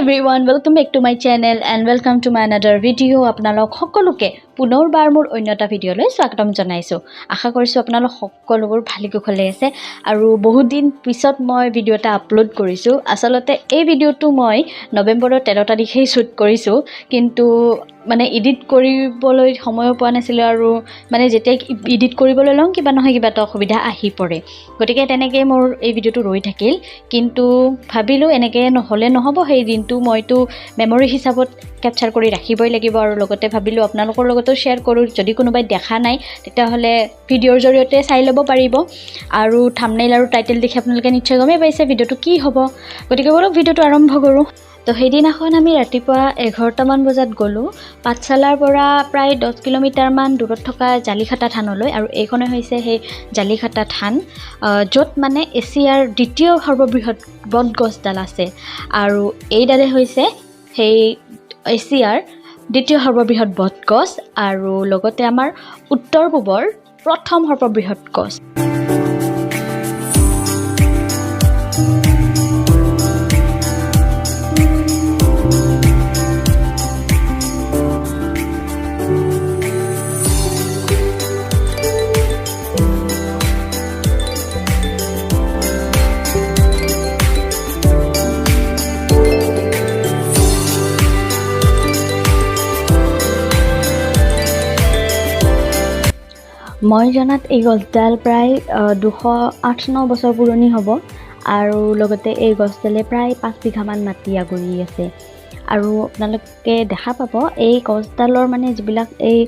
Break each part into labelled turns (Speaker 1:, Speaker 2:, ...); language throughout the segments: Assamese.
Speaker 1: everyone, welcome back to my channel and welcome to my another video. আপোনালোক সকলোকে পুনৰবাৰ মোৰ অন্যটা ভিডিঅলৈ স্বাগতম জনাইছো। আশা কৰিছো আপোনালোক সকলোবোৰ ভালে কুশলে আছে আৰু বহুত দিন পিছত মই ভিডিঅ' এটা আপলোড কৰিছো। আসলতে এই ভিডিঅ'টো মই নৱেম্বৰৰ 13 তাৰিখে শুট কৰিছো, কিন্তু মানে এডিট কৰিবলৈ সময় পোৱা নাছিল আৰু মানে যেতিয়া এডিট কৰিবলৈ লং কিবা নহয় কিবা অসুবিধা আহি পৰে, গতিকে তেনেকৈ মোৰ এই ভিডিঅ'টো ৰৈ থাকিল। কিন্তু ভাবিলো এনেকৈ নহ'লে নহ'ব, সেই দিনটো মইতো মেমৰি হিচাপত কেপচাৰ কৰি ৰাখিবই লাগিব আৰু লগতে ভাবিলো আপোনালোকৰ লগতো শ্বেয়াৰ কৰোঁ। যদি কোনোবাই দেখা নাই তেতিয়াহ'লে ভিডিঅ'ৰ জৰিয়তে চাই ল'ব পাৰিব আৰু থাম্বনেইল আৰু টাইটেল দেখি আপোনালোকে নিশ্চয় গমেই পাইছে ভিডিঅ'টো কি হ'ব। গতিকে বলক ভিডিঅ'টো আৰম্ভ কৰোঁ। তো সেইদিনাখন আমি ৰাতিপুৱা 11টামান বজাত গ'লোঁ পাঠশালাৰ পৰা প্ৰায় 10 কিলোমিটাৰমান দূৰত থকা জালিখাটা থানলৈ, আৰু এইখনে হৈছে সেই জালিখাটা থান, য'ত মানে এছিয়াৰ দ্বিতীয় সৰ্ববৃহৎ বট গছডাল আছে, আৰু এইডালে হৈছে সেই এছিয়াৰ দ্বিতীয় সৰ্ববৃহৎ বট গছ আৰু লগতে আমাৰ উত্তৰ পূবৰ প্ৰথম সৰ্ববৃহৎ গছ। মই জনাত এই গছডাল প্ৰায় 208-9 বছৰ পুৰণি হ'ব, আৰু লগতে এই গছডালে প্ৰায় 5 বিঘামান মাটি আগুৰি আছে। আৰু আপোনালোকে দেখা পাব এই গছডালৰ মানে যিবিলাক এই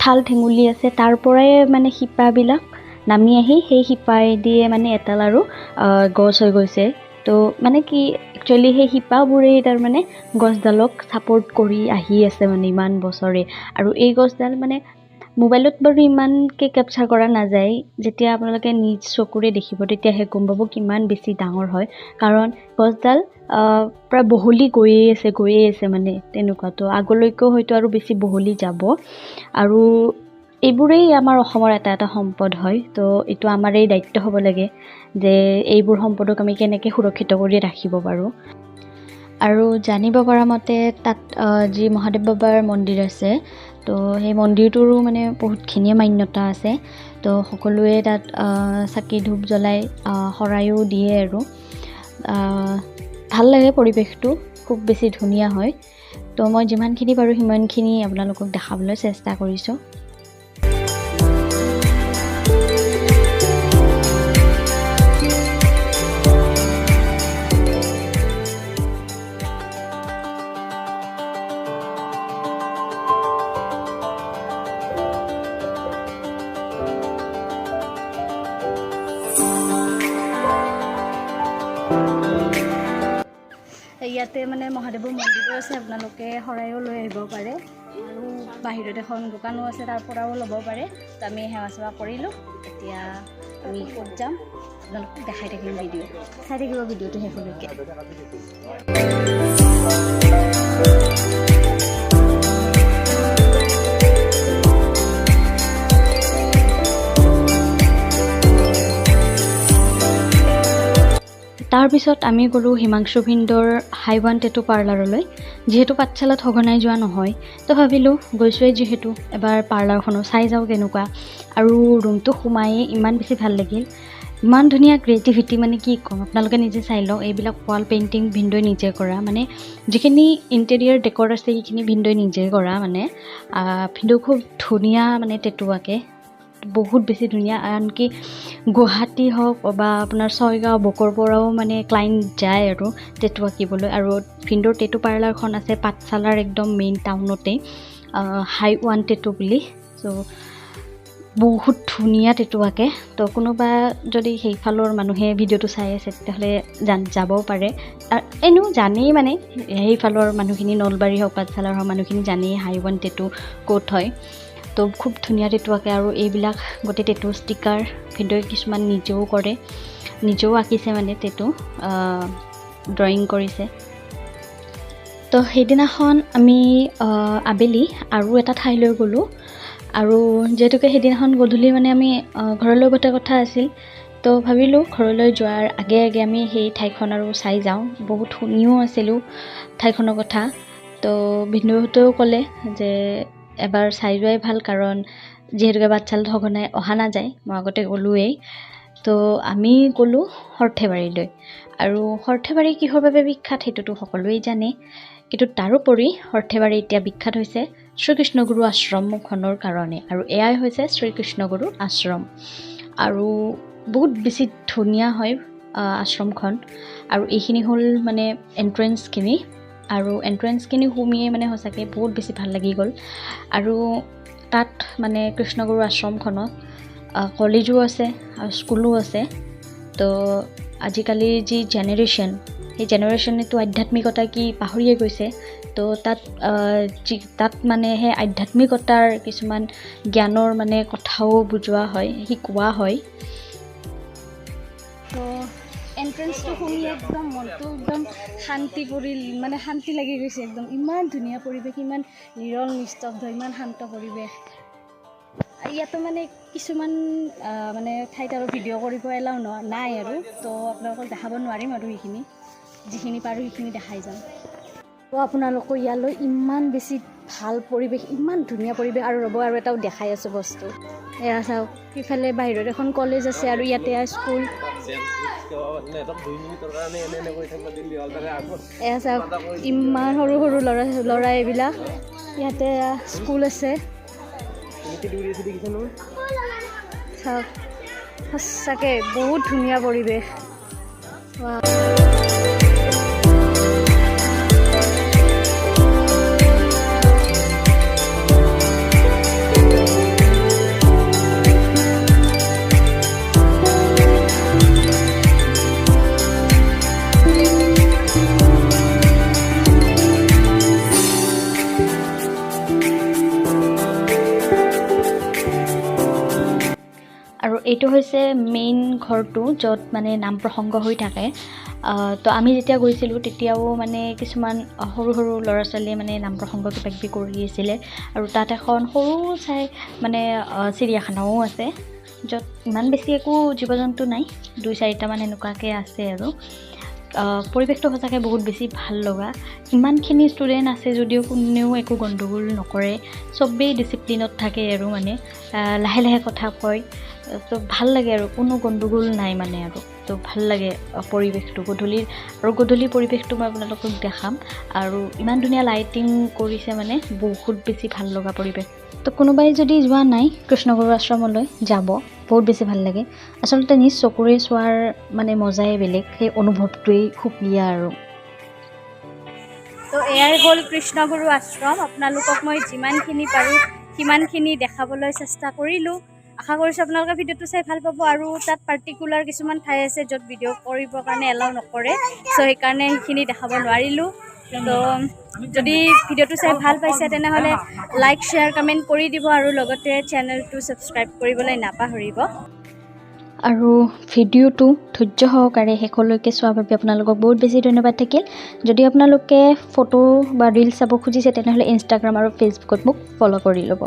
Speaker 1: ঠাল ঠেঙুলি আছে তাৰ পৰাই মানে শিপাবিলাক নামি আহি সেই শিপাই দিয়ে মানে এডাল আৰু গছ হৈ গৈছে। তো মানে কি একচুৱেলি সেই শিপাবোৰেই তাৰমানে গছডালক ছাপৰ্ট কৰি আহি আছে মানে ইমান বছৰে। আৰু এই গছডাল মানে মোবাইলত বাৰু ইমানকৈ কেপচাৰ কৰা নাযায়, যেতিয়া আপোনালোকে নিজ চকুৰে দেখিব তেতিয়াহে গম পাব কিমান বেছি ডাঙৰ হয়, কাৰণ গছডাল প্ৰায় বহলি গৈয়ে আছে মানে তেনেকুৱা। তো আগলৈকেও হয়তো আৰু বেছি বহলি যাব, আৰু এইবোৰেই আমাৰ অসমৰ এটা সম্পদ হয়। তো এইটো আমাৰ এই দায়িত্ব হ'ব লাগে যে এইবোৰ সম্পদক আমি কেনেকৈ সুৰক্ষিত কৰি ৰাখিব পাৰোঁ। আৰু জানিব পৰা মতে তাত যি মহাদেৱ বাবাৰ মন্দিৰ আছে, তো সেই মন্দিৰটোৰো মানে বহুতখিনিয়ে মান্যতা আছে। তো সকলোৱে তাত চাকি ধূপ জ্বলাই শৰায়ো দিয়ে, আৰু ভাল লাগে পৰিৱেশটো, খুব বেছি ধুনীয়া হয়। তো মই যিমানখিনি পাৰোঁ সিমানখিনি আপোনালোকক দেখাবলৈ চেষ্টা কৰিছোঁ। ইয়াতে মানে মহাদেৱৰ মন্দিৰো আছে, আপোনালোকে শৰাইও লৈ আহিব পাৰে, আৰু বাহিৰত এখন দোকানো আছে তাৰ পৰাও ল'ব পাৰে। তো আমি সেৱা চেৱা কৰিলোঁ, এতিয়া আমি ক'ত যাম আপোনালোকক দেখাই থাকিম, ভিডিঅ' চাই থাকিব ভিডিঅ'টো শেষলৈকে। তাৰপিছত আমি গ'লোঁ হিমাংশু ভিন্দৰ হাইৱান টেটু পাৰ্লাৰলৈ। যিহেতু পাঠশালাত সঘনাই যোৱা নহয়, তো ভাবিলোঁ গৈছোঁৱেই যিহেতু এবাৰ পাৰ্লাৰখনো চাই যাওঁ কেনেকুৱা। আৰু ৰুমটো সোমায়েই ইমান বেছি ভাল লাগিল, ইমান ধুনীয়া ক্ৰিয়েটিভিটি, মানে কি ক'ম, আপোনালোকে নিজে চাই লওক। এইবিলাক ৱাল পেইণ্টিং ভিন্দই নিজে কৰা, মানে যিখিনি ইণ্টেৰিয়াৰ ডেকৰ আছে সেইখিনি ভিন্দই নিজে কৰা, মানে ভিন্দৌ খুব ধুনীয়া মানে টেটু আঁকে, বহুত বেছি ধুনীয়া। আনকি গুৱাহাটী হওক বা আপোনাৰ ছয়গাঁও বকৰ পৰাও মানে ক্লাইণ্ট যায় আৰু টেটু আঁকিবলৈ। আৰু ভিন্দৰ টেটু পাৰ্লাৰখন আছে পাঠশালাৰ একদম মেইন টাউনতেই, হাইৱান টেটু বুলি। চ' বহুত ধুনীয়া টেটু আঁকে। তো কোনোবা যদি সেইফালৰ মানুহে ভিডিঅ'টো চাই আছে তেতিয়াহ'লে যাবও পাৰে। এনেও জানেই, মানে সেইফালৰ মানুহখিনি নলবাৰী হওক পাঠশালাৰ হওক মানুহখিনি জানেই হাইৱান টেটু ক'ত হয়। তো খুব ধুনীয়া টেটু আঁকে, আৰু এইবিলাক গোটেই টেটু ষ্টিকাৰ ভিডিঅ' কিছুমান নিজেও কৰে, নিজেও আঁকিছে, মানে টেটু ড্ৰয়িং কৰিছে। তো সেইদিনাখন আমি আবেলি আৰু এটা ঠাইলৈ গ'লোঁ, আৰু যিহেতুকে সেইদিনাখন গধূলি মানে আমি ঘৰলৈ উভতাৰ কথা আছিল, তো ভাবিলোঁ ঘৰলৈ যোৱাৰ আগে আগে আমি সেই ঠাইখন আৰু চাই যাওঁ। বহুত শুনিও আছিলোঁ ঠাইখনৰ কথা। তো ভিনদেউহঁতেও ক'লে যে এবাৰ চাই যোৱাই ভাল, কাৰণ যিহেতুকে বাচ্ছাল সঘনাই অহা নাযায়, মই আগতে ক'লোৱেই। তো আমি গ'লোঁ সৰ্থেবাৰীলৈ। আৰু সৰ্থেবাৰী কিহৰ বাবে বিখ্যাত সেইটোতো সকলোৱেই জানে, কিন্তু তাৰোপৰি সৰ্থেবাৰী এতিয়া বিখ্যাত হৈছে শ্ৰীকৃষ্ণগুৰু আশ্ৰমখনৰ কাৰণে। আৰু এয়াই হৈছে শ্ৰীকৃষ্ণগুৰু আশ্ৰম। আৰু বহুত বেছি ধুনীয়া হয় আশ্ৰমখন। আৰু এইখিনি হ'ল মানে এণ্ট্ৰেঞ্চখিনি, আৰু এণ্ট্ৰেঞ্চখিনি সুমিয়ে মানে সঁচাকৈ বহুত বেছি ভাল লাগি গ'ল। আৰু তাত মানে কৃষ্ণগুৰু আশ্ৰমখনত কলেজো আছে আৰু স্কুলো আছে। তো আজিকালিৰ যি জেনেৰেশ্যন, সেই জেনেৰেশ্যনেতো আধ্যাত্মিকতা কি পাহৰিয়ে গৈছে। তো তাত মানে সেই আধ্যাত্মিকতাৰ কিছুমান জ্ঞানৰ মানে কথাও বুজোৱা হয়, শিকোৱা হয়। তো এণ্ট্ৰেঞ্চটো শুনি একদম মনটো একদম শান্তি পৰিল, মানে শান্তি লাগি গৈছে একদম। ইমান ধুনীয়া পৰিৱেশ, ইমান নিৰল নিস্তব্ধ, ইমান শান্ত পৰিৱেশ। ইয়াতো মানে কিছুমান মানে ঠাইত আৰু ভিডিঅ' কৰিব এলাও নাই আৰু, তো আপোনালোকক দেখাব নোৱাৰিম আৰু সেইখিনি, যিখিনি পাৰোঁ সেইখিনি দেখাই যাম। তো আপোনালোকৰ ইয়ালৈ ইমান বেছি ভাল পৰিৱেশ, ইমান ধুনীয়া পৰিৱেশ। আৰু ৰ'ব, আৰু এটাও দেখাই আছোঁ বস্তু। এয়া চাওক, সিফালে বাহিৰত এখন কলেজ আছে আৰু ইয়াতে স্কুল। এয়া চাওক, ইমান সৰু সৰু ল'ৰা এইবিলাক। ইয়াতে স্কুল আছে। চাওক, সঁচাকৈ বহুত ধুনীয়া পৰিৱেশ। আৰু এইটো হৈছে মেইন ঘৰটো, য'ত মানে নাম প্ৰসংগ হৈ থাকে। তো আমি যেতিয়া গৈছিলোঁ তেতিয়াও মানে কিছুমান সৰু সৰু ল'ৰা ছোৱালীয়ে মানে নাম প্ৰসংগ কিবা কিবি কৰি আছিলে। আৰু তাত এখন সৰু চাই মানে চিৰিয়াখানাও আছে, য'ত ইমান বেছি একো জীৱ জন্তু নাই, 2-4টামান এনেকুৱাকৈ আছে। আৰু পৰিৱেশটো সঁচাকৈ বহুত বেছি ভাল লগা। ইমানখিনি ষ্টুডেণ্ট আছে যদিও কোনেও একো গণ্ডগোল নকৰে, চবেই ডিচিপ্লিনত থাকে আৰু মানে লাহে লাহে কথা কয়। তো ভাল লাগে আৰু কোনো গণ্ডগোল নাই মানে। আৰু তো ভাল লাগে পৰিৱেশটো গধূলি পৰিৱেশটো মই আপোনালোকক দেখাম। আৰু ইমান ধুনীয়া লাইটিং কৰিছে, মানে বহুত বেছি ভাল লগা পৰিৱেশ। তো কোনোবাই যদি যোৱা নাই কৃষ্ণগুৰু আশ্ৰমলৈ, যাব, বহুত বেছি ভাল লাগে। আচলতে নিজ চকুৰে চোৱাৰ মানে মজাই বেলেগ, সেই অনুভৱটোৱেই সুকীয়া। আৰু তো এয়াই হ'ল কৃষ্ণগুৰু আশ্ৰম। আপোনালোকক মই যিমানখিনি পাৰোঁ সিমানখিনি দেখাবলৈ চেষ্টা কৰিলোঁ। আশা কৰিছোঁ আপোনালোকে ভিডিঅ'টো চাই ভাল পাব। আৰু তাত পাৰ্টিকুলাৰ কিছুমান ঠাই আছে য'ত ভিডিঅ' কৰিবৰ কাৰণে এলাউ নকৰে, চ' সেইকাৰণে সেইখিনি দেখাব নোৱাৰিলোঁ। তো যদি ভিডিঅ'টো চাই ভাল পাইছে তেনেহ'লে লাইক, শ্বেয়াৰ, কমেণ্ট কৰি দিব, আৰু লগতে চেনেলটো ছাবস্ক্ৰাইব কৰিবলৈ নাপাহৰিব। আৰু ভিডিঅ'টো ধৈৰ্য সহকাৰে শেষলৈকে চোৱাৰ বাবে আপোনালোকক বহুত বেছি ধন্যবাদ থাকিল। যদি আপোনালোকে ফটো বা ৰিলচ চাব খুজিছে তেনেহ'লে ইনষ্টাগ্ৰাম আৰু ফেচবুকত মোক ফ'ল' কৰি ল'ব।